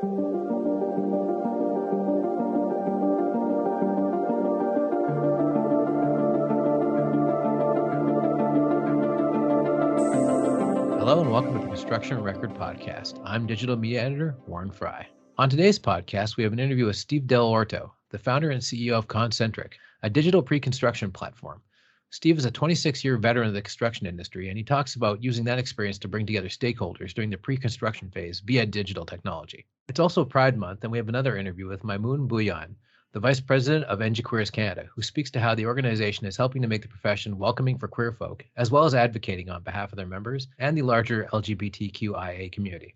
Hello and welcome to the Construction Record Podcast. I'm digital media editor Warren Frey. On today's podcast, we have an interview with Steve Dell'Orto, the founder and CEO of ConCntric, a digital pre-construction platform. Steve is a 26-year veteran of the construction industry, and he talks about using that experience to bring together stakeholders during the pre-construction phase via digital technology. It's also Pride Month, and we have another interview with Mymoon Bhuiyan, the Vice President of Engiqueers Canada, who speaks to how the organization is helping to make the profession welcoming for queer folk, as well as advocating on behalf of their members and the larger LGBTQIA community.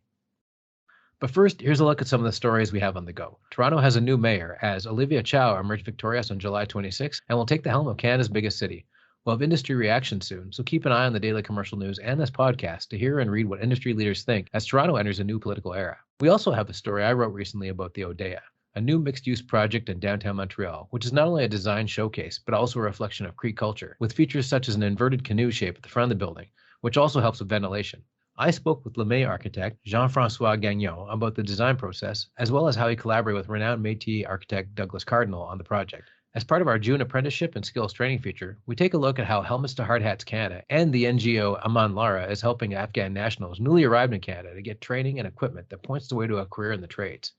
But first, here's a look at some of the stories we have on the go. Toronto has a new mayor, as Olivia Chow emerged victorious on July 26 and will take the helm of Canada's biggest city. We'll have industry reaction soon, so keep an eye on the Daily Commercial News and this podcast to hear and read what industry leaders think as Toronto enters a new political era. We also have a story I wrote recently about the Odeya, a new mixed-use project in downtown Montreal, which is not only a design showcase, but also a reflection of Cree culture, with features such as an inverted canoe shape at the front of the building, which also helps with ventilation. I spoke with LeMay architect Jean-François Gagnon about the design process, as well as how he collaborated with renowned Métis architect Douglas Cardinal on the project. As part of our June apprenticeship and skills training feature, we take a look at how Helmets to Hard Hats Canada and the NGO Aman Lara is helping Afghan nationals newly arrived in Canada to get training and equipment that points the way to a career in the trades.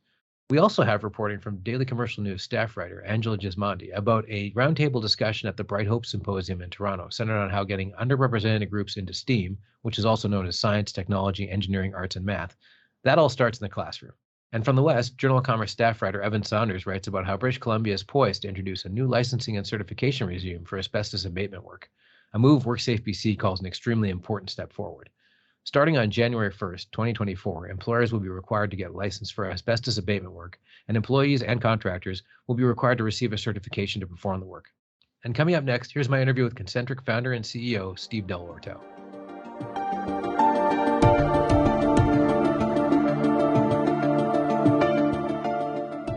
We also have reporting from Daily Commercial News staff writer Angela Gismondi about a roundtable discussion at the Bright Hope Symposium in Toronto, centered on how getting underrepresented groups into STEAM, which is also known as science, technology, engineering, arts, and math, that all starts in the classroom. And from the West, Journal of Commerce staff writer Evan Saunders writes about how British Columbia is poised to introduce a new licensing and certification regime for asbestos abatement work, a move WorkSafe BC calls an extremely important step forward. Starting on January 1st, 2024, employers will be required to get licensed for asbestos abatement work, and employees and contractors will be required to receive a certification to perform the work. And coming up next, here's my interview with ConCntric founder and CEO, Steve Dell'Orto.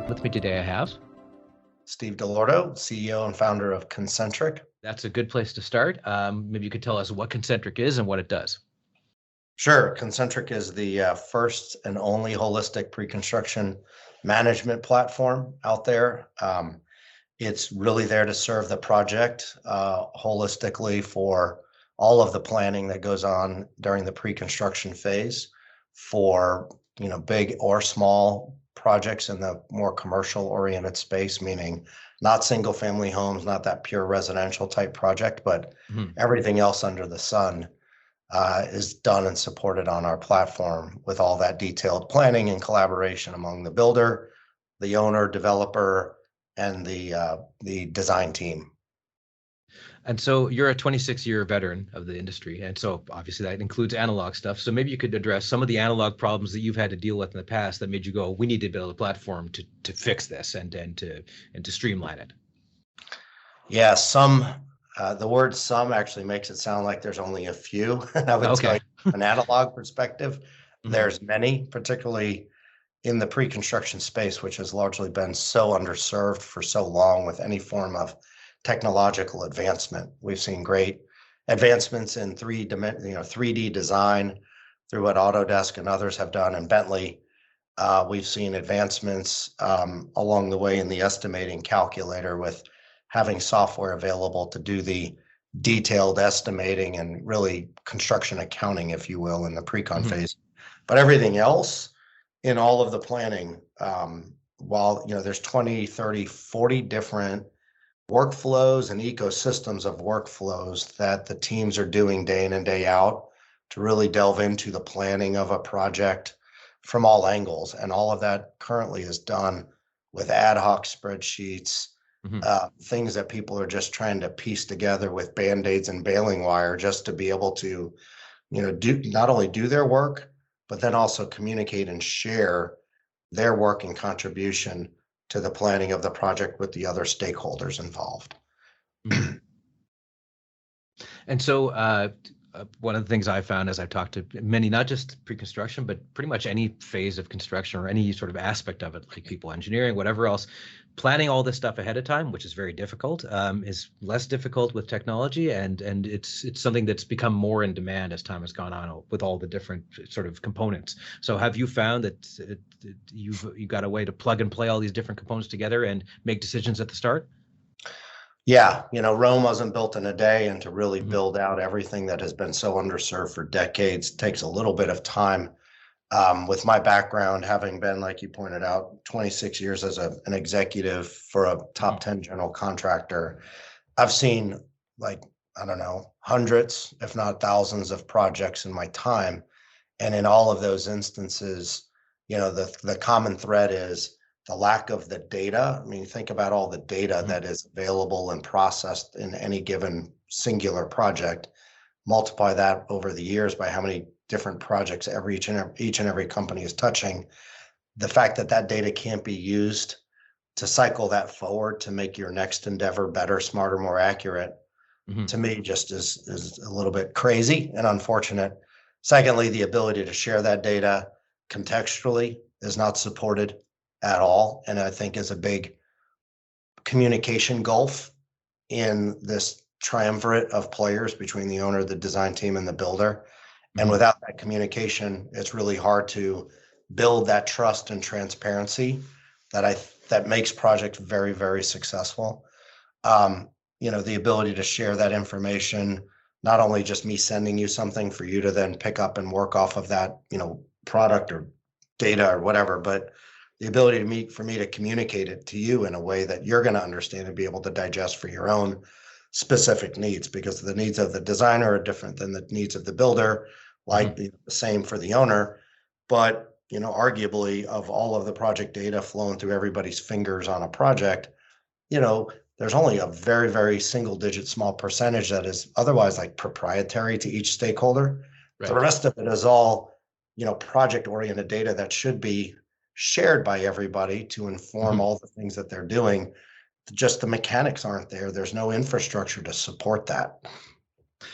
With me today, I have Steve Dell'Orto, CEO and founder of ConCntric. That's a good place to start. Maybe you could tell us what ConCntric is and what it does. Sure. ConCntric is the first and only holistic pre-construction management platform out there. It's really there to serve the project holistically for all of the planning that goes on during the pre-construction phase for big or small projects in the more commercial oriented space, meaning not single family homes, not that pure residential type project, but everything else under the sun is done and supported on our platform with all that detailed planning and collaboration among the builder, the owner, developer, and the design team. And so you're a 26-year veteran of the industry, and so obviously that includes analog stuff. So maybe you could address some of the analog problems that you've had to deal with in the past that made you go, we need to build a platform to fix this and to streamline it. Yeah, the word some actually makes it sound like there's only a few. I would tell you from an analog perspective, there's many, particularly in the pre-construction space, which has largely been so underserved for so long with any form of technological advancement. We've seen great advancements in 3D design through what Autodesk and others have done, and Bentley. We've seen advancements along the way in the estimating calculator with having software available to do the detailed estimating and really construction accounting, if you will, in the pre-con phase. But everything else in all of the planning, while there's 20, 30, 40 different workflows and ecosystems of workflows that the teams are doing day in and day out to really delve into the planning of a project from all angles. And all of that currently is done with ad hoc spreadsheets, things that people are just trying to piece together with Band-Aids and baling wire just to be able to, not only do their work, but then also communicate and share their work and contribution to the planning of the project with the other stakeholders involved. And so one of the things I found as I've talked to many, not just pre-construction, but pretty much any phase of construction or any sort of aspect of it, like people engineering, whatever else, planning all this stuff ahead of time, which is very difficult, is less difficult with technology, and it's something that's become more in demand as time has gone on with all the different sort of components. So have you found that you've got a way to plug and play all these different components together and make decisions at the start? Yeah, Rome wasn't built in a day, and to really build out everything that has been so underserved for decades takes a little bit of time. With my background, having been, like you pointed out, 26 years as an executive for a top 10 general contractor, I've seen, like, I don't know, hundreds, if not thousands of projects in my time. And in all of those instances, the common thread is the lack of the data. I mean, think about all the data that is available and processed in any given singular project. Multiply that over the years by how many different projects each and every company is touching. The fact that that data can't be used to cycle that forward to make your next endeavor better, smarter, more accurate, to me just is a little bit crazy and unfortunate. Secondly, the ability to share that data contextually is not supported at all, and I think is a big communication gulf in this triumvirate of players between the owner, the design team, and the builder. And without that communication, it's really hard to build that trust and transparency that makes projects very, very successful. The ability to share that information, not only just me sending you something for you to then pick up and work off of that, product or data or whatever, but the ability for me to communicate it to you in a way that you're going to understand and be able to digest for your own specific needs, because the needs of the designer are different than the needs of the builder, like the same for the owner. But, arguably, of all of the project data flowing through everybody's fingers on a project, there's only a very, very single digit small percentage that is otherwise like proprietary to each stakeholder. Right. The rest of it is all, project oriented data that should be shared by everybody to inform all the things that they're doing. Just the mechanics aren't there. There's no infrastructure to support that.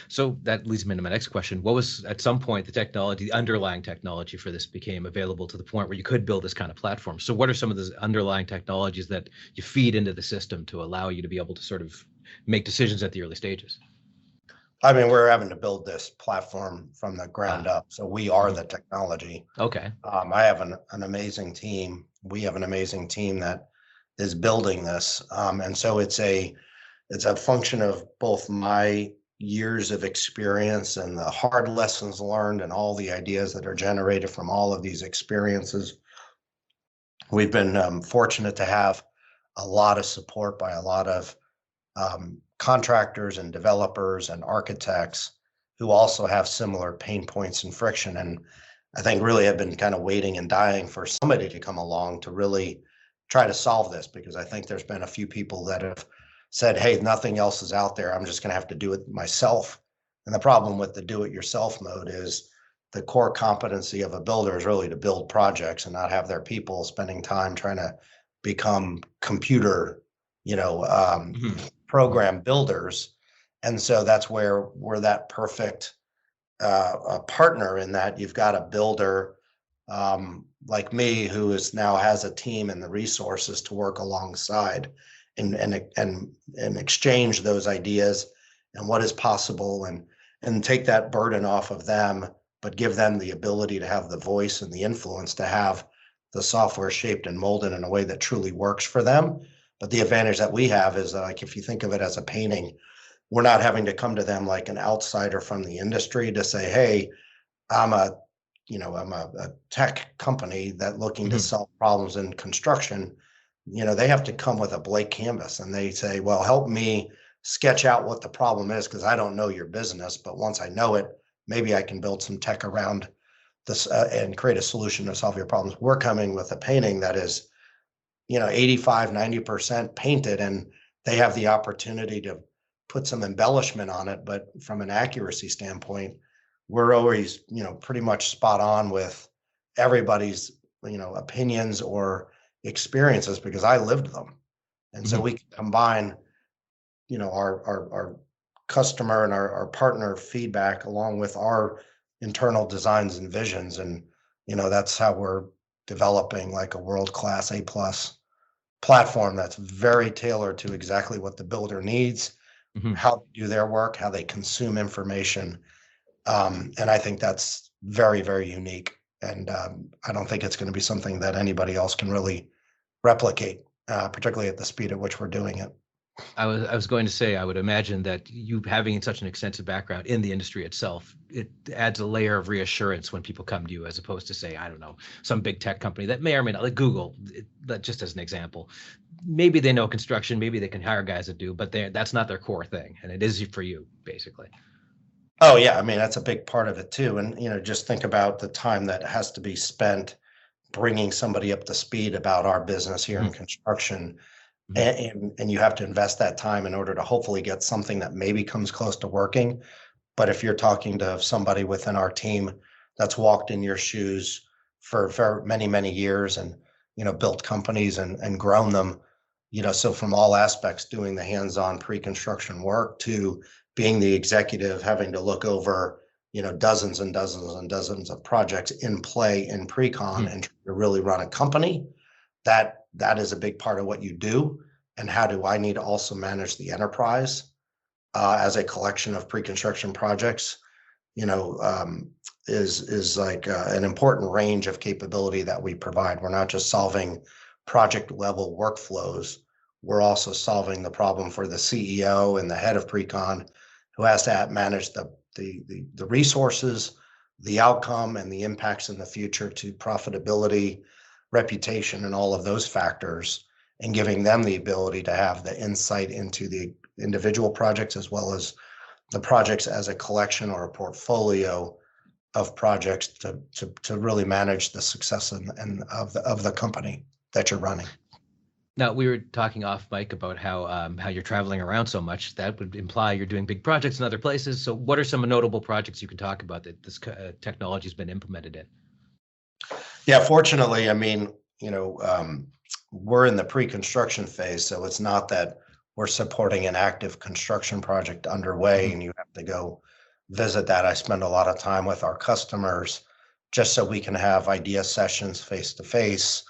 So that leads me to my next question. What was, at some point, the underlying technology for this became available to the point where you could build this kind of platform? So what are some of the underlying technologies that you feed into the system to allow you to be able to sort of make decisions at the early stages? I mean, we're having to build this platform from the ground up. So we are the technology. Okay. I have an amazing team. We have an amazing team that is building this. And so it's a function of both my years of experience and the hard lessons learned and all the ideas that are generated from all of these experiences. We've been fortunate to have a lot of support by a lot of contractors and developers and architects who also have similar pain points and friction. And I think really have been kind of waiting and dying for somebody to come along to really try to solve this, because I think there's been a few people that have said, hey, nothing else is out there, I'm just going to have to do it myself. And the problem with the do it yourself mode is the core competency of a builder is really to build projects and not have their people spending time trying to become computer, program builders. And so that's where we're that perfect partner, in that you've got a builder like me who now has a team and the resources to work alongside and exchange those ideas and what is possible, and take that burden off of them, but give them the ability to have the voice and the influence to have the software shaped and molded in a way that truly works for them. But the advantage that we have is that, like, if you think of it as a painting, we're not having to come to them like an outsider from the industry to say, hey, I'm a tech company that looking to solve problems in construction. They have to come with a blank canvas and they say, well, help me sketch out what the problem is, because I don't know your business, but once I know it, maybe I can build some tech around this and create a solution to solve your problems. We're coming with a painting that is 85, 90% painted, and they have the opportunity to put some embellishment on it. But from an accuracy standpoint, we're always, pretty much spot on with everybody's, opinions or experiences, because I lived them. And so we can combine, our customer and our partner feedback along with our internal designs and visions. And, that's how we're developing like a world-class A+ platform that's very tailored to exactly what the builder needs, how they do their work, how they consume information. And I think that's very, very unique. And I don't think it's going to be something that anybody else can really replicate, particularly at the speed at which we're doing it. I was going to say, I would imagine that you having such an extensive background in the industry itself, it adds a layer of reassurance when people come to you, as opposed to, say, I don't know, some big tech company that may or may not, like Google, just as an example. Maybe they know construction, maybe they can hire guys that do, but that's not their core thing. And it is for you, basically. Oh, yeah. I mean, that's a big part of it, too. And, just think about the time that has to be spent bringing somebody up to speed about our business here in construction. And you have to invest that time in order to hopefully get something that maybe comes close to working. But if you're talking to somebody within our team that's walked in your shoes for many, many years and, built companies and grown them, so from all aspects, doing the hands-on pre-construction work to being the executive, having to look over, dozens and dozens and dozens of projects in play in pre-con and to really run a company, that is a big part of what you do. And how do I need to also manage the enterprise as a collection of pre-construction projects, is like an important range of capability that we provide. We're not just solving project level workflows. We're also solving the problem for the CEO and the head of pre-con, who has to manage the resources, the outcome, and the impacts in the future to profitability, reputation, and all of those factors, and giving them the ability to have the insight into the individual projects as well as the projects as a collection or a portfolio of projects to really manage the success and of the company that you're running. Now, we were talking off mic about how you're traveling around so much. That would imply you're doing big projects in other places. So what are some notable projects you can talk about that this technology has been implemented in? Yeah, fortunately, I mean, we're in the pre-construction phase, so it's not that we're supporting an active construction project underway and you have to go visit that. I spend a lot of time with our customers just so we can have idea sessions face to face.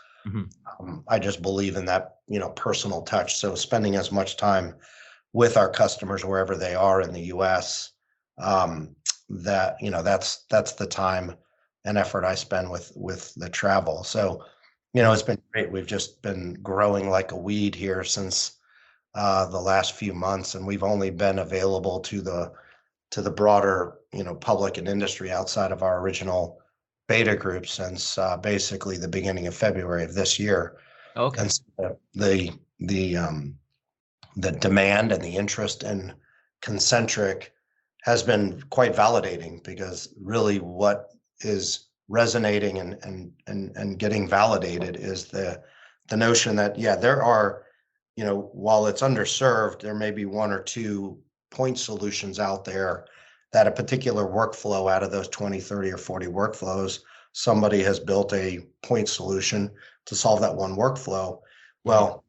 I just believe in that, personal touch. So spending as much time with our customers wherever they are in the US, that, that's the time and effort I spend with the travel. So, it's been great. We've just been growing like a weed here since the last few months, and we've only been available to the broader, public and industry outside of our original beta group since basically the beginning of February of this year. Okay. And so the demand and the interest in ConCntric has been quite validating, because really what is resonating and getting validated is the notion that, there are, while it's underserved, there may be one or two point solutions out there that a particular workflow out of those 20, 30, or 40 workflows, somebody has built a point solution to solve that one workflow. Well,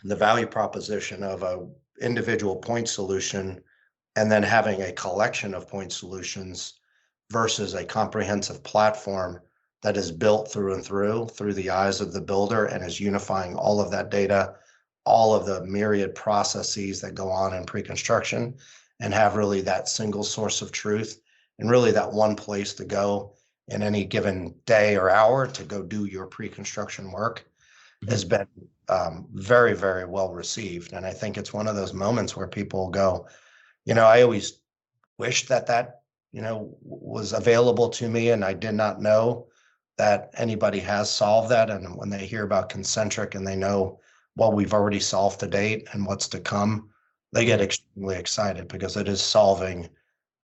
the value proposition of a individual point solution and then having a collection of point solutions versus a comprehensive platform that is built through and through the eyes of the builder and is unifying all of that data, all of the myriad processes that go on in pre-construction, and have really that single source of truth and really that one place to go in any given day or hour to go do your pre-construction work has been very, very well received. And I think it's one of those moments where people go, I always wish that was available to me, and I did not know that anybody has solved that. And when they hear about ConCntric and they know what we've already solved to date and what's to come, they get extremely excited, because it is solving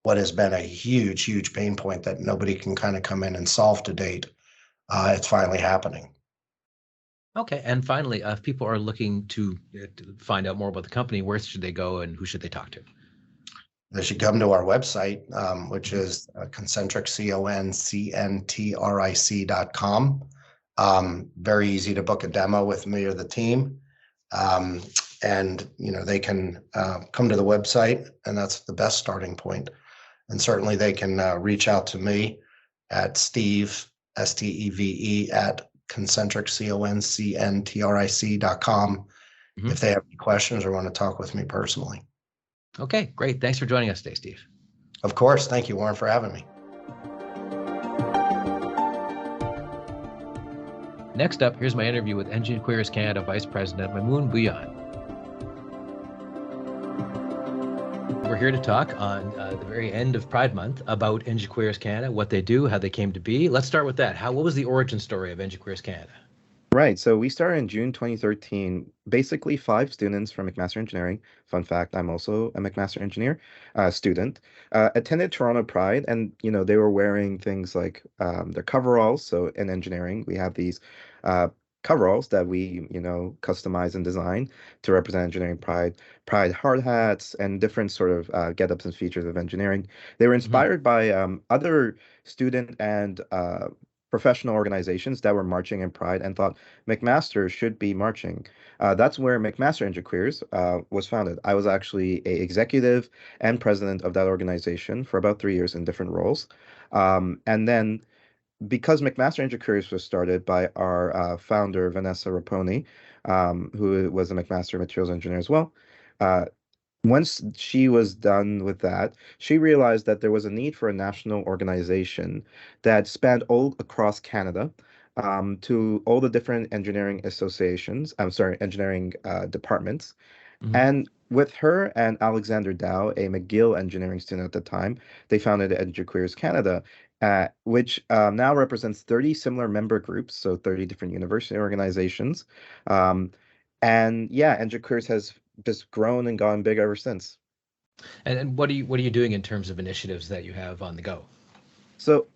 what has been a huge, huge pain point that nobody can kind of come in and solve to date. It's finally happening. Okay. And finally, if people are looking to find out more about the company, where should they go and who should they talk to? They should come to our website, which is ConCntric, ConCntric.com. Very easy to book a demo with me or the team. and they can come to the website, and that's the best starting point. And certainly they can reach out to me at Steve, Steve, at ConCntric, ConCntric.com if they have any questions or want to talk with me personally. Okay, great. Thanks for joining us today, Steve. Of course. Thank you, Warren, for having me. Next up, here's my interview with Engiqueers Canada Vice President Mymoon Bhuiyan. We're here to talk on the very end of Pride Month about Engiqueers Canada, what they do, how they came to be. Let's start with that. What was the origin story of Engiqueers Canada? Right. So we started in June 2013, basically 5 students from McMaster Engineering. Fun fact, I'm also a McMaster Engineer student, attended Toronto Pride, and, they were wearing things like their coveralls. So in engineering, we have these coveralls that we, customize and design to represent engineering pride hard hats, and different sort of get-ups and features of engineering. They were inspired by other student and professional organizations that were marching in Pride, and thought McMaster should be marching. That's where McMaster Engiqueers was founded. I was actually a executive and president of that organization for about 3 years in different roles. And then, because McMaster Engiqueers was started by our founder, Vanessa Raponi, who was a McMaster materials engineer as well, once she was done with that, she realized that there was a need for a national organization that spanned all across Canada, to all the different engineering engineering departments. And with her and Alexander Dow, a McGill engineering student at the time, they founded Engiqueers Canada, which now represents 30 similar member groups, so 30 different university organizations. And yeah, Engiqueers has just grown and gone big ever since. And what are you doing in terms of initiatives that you have on the go? So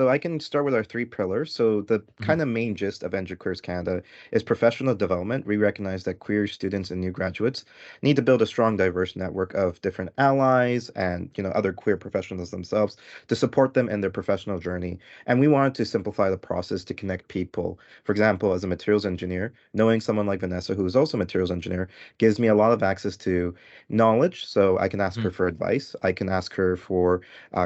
I can start with our 3 pillars. So the kind of main gist of Engiqueers Canada is professional development. We recognize that queer students and new graduates need to build a strong, diverse network of different allies and other queer professionals themselves to support them in their professional journey. And we wanted to simplify the process to connect people. For example, as a materials engineer, knowing someone like Vanessa, who is also a materials engineer, gives me a lot of access to knowledge. So I can ask her for advice. I can ask her for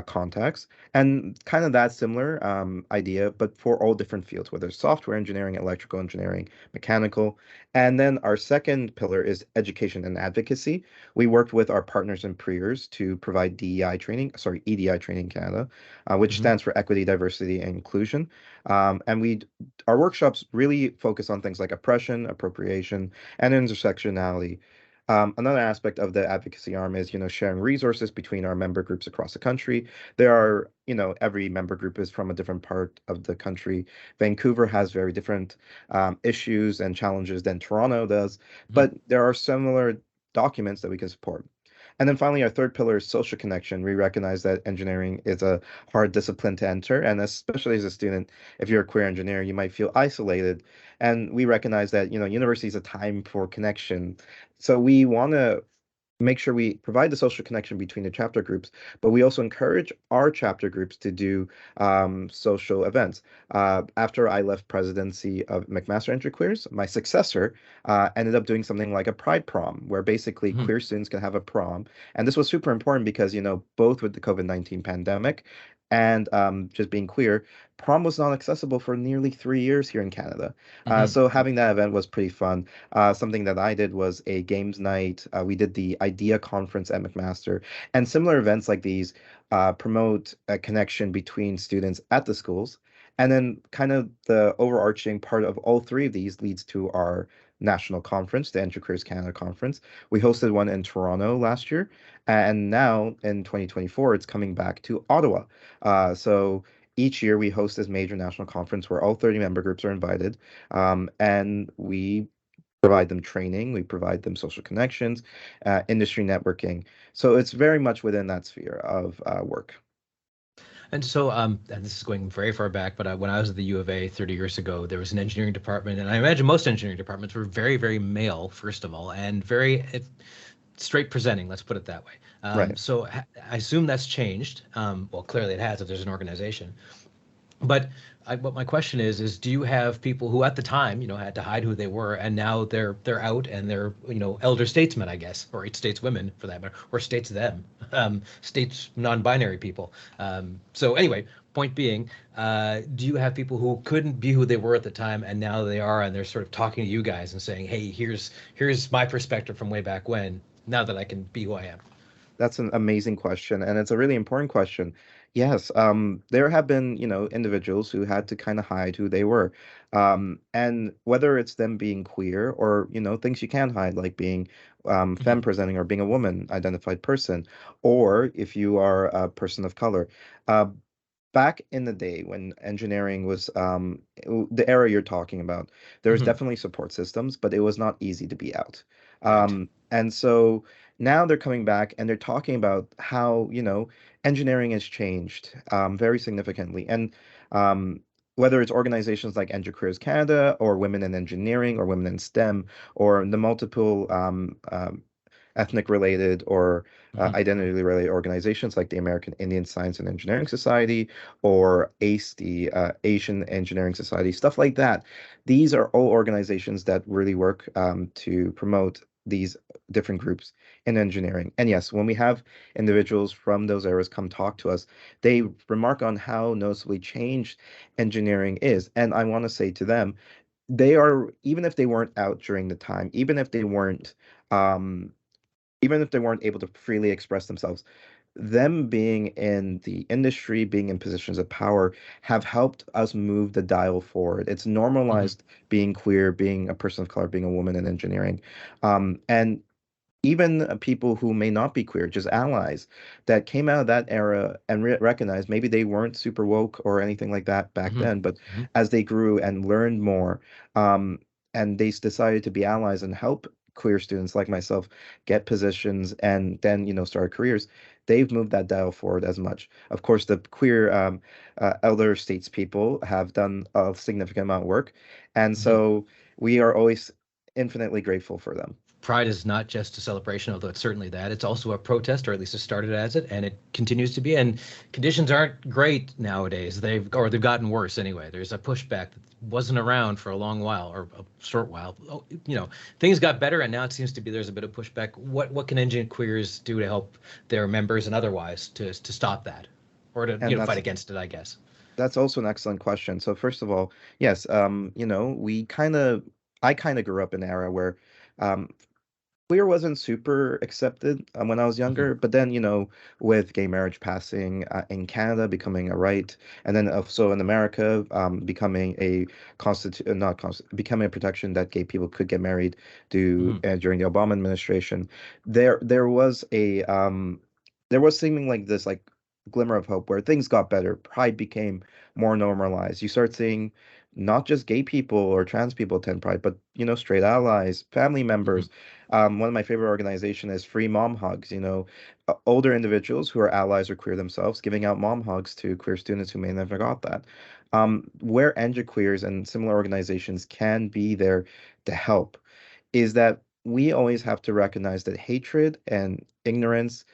contacts, and kind of that similar idea, but for all different fields, whether it's software engineering, electrical engineering, mechanical. And then our second pillar is education and advocacy. We worked with our partners and peers to provide EDI training Canada, which stands for Equity, Diversity, and Inclusion. And our workshops really focus on things like oppression, appropriation, and intersectionality. Another aspect of the advocacy arm is, sharing resources between our member groups across the country. There are, every member group is from a different part of the country. Vancouver has very different issues and challenges than Toronto does, but there are similar documents that we can support. And then finally, our third pillar is social connection. We recognize that engineering is a hard discipline to enter, and especially as a student, if you're a queer engineer, you might feel isolated. And we recognize that, university is a time for connection. So we want to make sure we provide the social connection between the chapter groups, but we also encourage our chapter groups to do social events. After I left presidency of McMaster Engiqueers, my successor ended up doing something like a Pride prom, where basically queer students can have a prom. And this was super important because, both with the COVID-19 pandemic and just being queer, prom was not accessible for nearly 3 years here in Canada. So having that event was pretty fun. Something that I did was a games night. We did the IDEA conference at McMaster, and similar events like these promote a connection between students at the schools. And then kind of the overarching part of all 3 of these leads to our national conference, the Engiqueers Canada Conference. We hosted one in Toronto last year, and now in 2024, it's coming back to Ottawa. So each year we host this major national conference where all 30 member groups are invited, and we provide them training, we provide them social connections, industry networking. So it's very much within that sphere of work. And so, and this is going very far back, but when I was at the U of A 30 years ago, there was an engineering department, and I imagine most engineering departments were very, very male, first of all, and very straight presenting, let's put it that way. Right. So I assume that's changed. Well, clearly it has if there's an organization. But what my question is do you have people who at the time, had to hide who they were, and now they're out and they're, elder statesmen, I guess, or stateswomen for that matter, or states them, states non-binary people. So anyway, point being, do you have people who couldn't be who they were at the time, and now they are, and they're sort of talking to you guys and saying, hey, here's my perspective from way back when, now that I can be who I am? That's an amazing question, and it's a really important question. Yes, there have been, individuals who had to kind of hide who they were. And whether it's them being queer or, things you can hide, like being Mhm. femme presenting or being a woman identified person, or if you are a person of color. Uh, Back in the day when engineering was the era you're talking about, there was Mhm. definitely support systems, but it was not easy to be out. Right. And so now they're coming back and they're talking about how, engineering has changed very significantly. And um, whether it's organizations like Engiqueers Canada or Women in Engineering or Women in STEM or the multiple ethnic related or Mhm. identity related organizations like the American Indian Science and Engineering Society or ACE, the Asian Engineering Society, stuff like that. These are all organizations that really work to promote these different groups in engineering. And yes, when we have individuals from those eras come talk to us, they remark on how noticeably changed engineering is. And I want to say to them, they are, even if they weren't out during the time, um, even if they weren't able to freely express themselves, them being in the industry, being in positions of power, have helped us move the dial forward. It's Mhm. normalized being queer, being a person of color, being a woman in engineering. And even people who may not be queer, just allies that came out of that era and recognized maybe they weren't super woke or anything like that back Mhm. then, but Mhm. as they grew and learned more, um, and they decided to be allies and help queer students like myself get positions and then, start careers, they've moved that dial forward as much. Of course, the queer elder statespeople have done a significant amount of work, and Mhm. so we are always infinitely grateful for them. Pride is not just a celebration, although it's certainly that. It's also a protest, or at least it started as it, and it continues to be. And conditions aren't great nowadays. They've gotten worse anyway. There's a pushback that wasn't around for a long while or a short while. Oh, things got better, and now it seems to be there's a bit of pushback. What can engine queers do to help their members and otherwise to stop that, or to And fight against it? I guess. that's also an excellent question. So first of all, yes, I kind of grew up in an era where um, queer wasn't super accepted when I was Hmm. younger, but then, with gay marriage passing in Canada becoming a right, and then also in America becoming a not becoming a protection that gay people could get married Hmm. during the Obama administration, there was there was seeming like this like glimmer of hope where things got better. Pride became more normalized. You start seeing not just gay people or trans people attend Pride, but straight allies, family Hmm. members. One of my favorite organization is Free Mom Hugs. Older individuals who are allies or queer themselves giving out mom hugs to queer students who may never got that. Where Queers and similar organizations can be there to help is that we always have to recognize that hatred and ignorance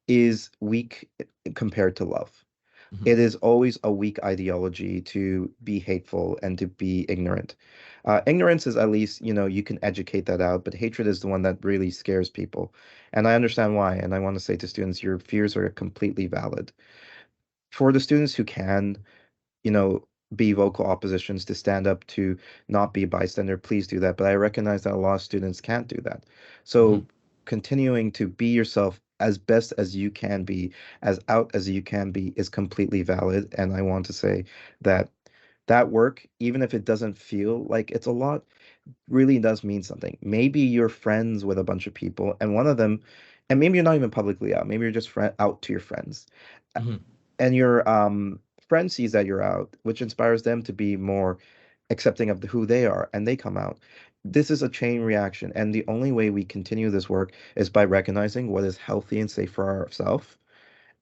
is weak compared to love. Hmm. It is always a weak ideology to be hateful and to be ignorant. Ignorance is at least, you can educate that out, but hatred is the one that really scares people. And I understand why. And I want to say to students, your fears are completely valid. For the students who can, you know, be vocal oppositions to stand up to not be a bystander, please do that. But I recognize that a lot of students can't do that. Hmm. So continuing to be yourself as best as you can be, as out as you can be, is completely valid. And I want to say that that work, even if it doesn't feel like it's a lot, really does mean something. Maybe you're friends with a bunch of people, and one of them, and maybe you're not even publicly out. Maybe you're just out to your friends, Hmm. and your friend sees that you're out, which inspires them to be more accepting of who they are, and they come out. This is a chain reaction, and the only way we continue this work is by recognizing what is healthy and safe for ourselves,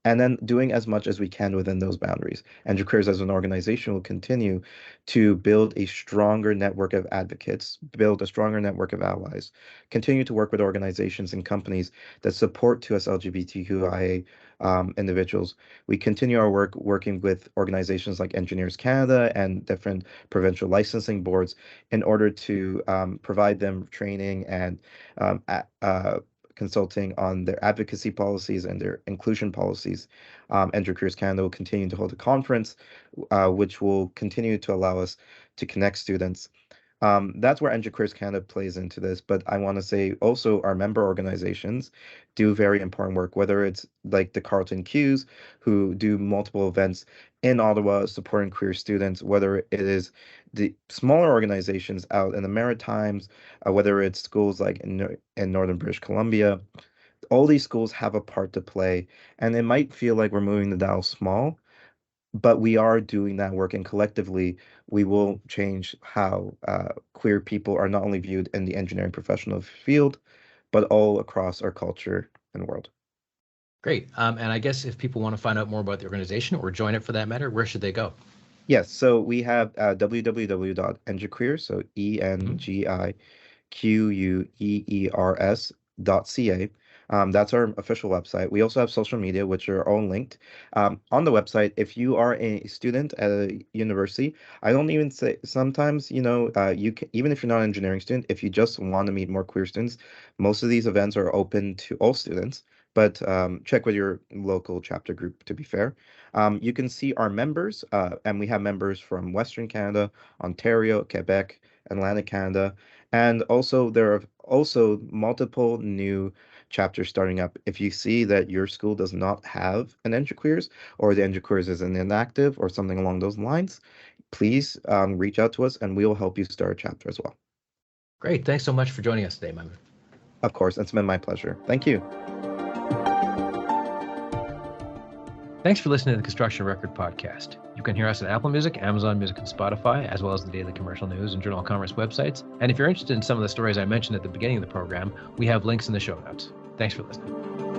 and then doing as much as we can within those boundaries. Engiqueers as an organization will continue to build a stronger network of advocates, build a stronger network of allies, continue to work with organizations and companies that support 2S LGBTQIA individuals. We continue our work working with organizations like Engiqueers Canada and different provincial licensing boards in order to provide them training and consulting on their advocacy policies and their inclusion policies. Engiqueers Canada will continue to hold a conference, which will continue to allow us to connect students. That's where Engiqueers Canada plays into this, but I want to say also our member organizations do very important work, whether it's like the Carleton Qs, who do multiple events in Ottawa supporting queer students, whether it is the smaller organizations out in the Maritimes, whether it's schools like in Northern British Columbia. All these schools have a part to play, and it might feel like we're moving the dial small, but we are doing that work, and collectively we will change how queer people are not only viewed in the engineering professional field, but all across our culture and world. Great. And I guess if people want to find out more about the organization or join it for that matter, where should they go? Yes, so we have www.engiqueers, so ENGIQUEERS.ca. That's our official website. We also have social media, which are all linked. On the website, if you are a student at a university, I don't even say, sometimes, you can, even if you're not an engineering student, if you just want to meet more queer students, most of these events are open to all students, but check with your local chapter group to be fair. You can see our members, and we have members from Western Canada, Ontario, Quebec, Atlantic Canada, and also there are also multiple new chapters starting up. If you see that your school does not have an Engiqueers, or the Engiqueers is inactive or something along those lines, please reach out to us and we will help you start a chapter as well. Great. Thanks so much for joining us today, Mymoon. Of course, it's been my pleasure. Thank you. Thanks for listening to the Construction Record Podcast. You can hear us at Apple Music, Amazon Music, and Spotify, as well as the Daily Commercial News and Journal of Commerce websites. And if you're interested in some of the stories I mentioned at the beginning of the program, we have links in the show notes. Thanks for listening.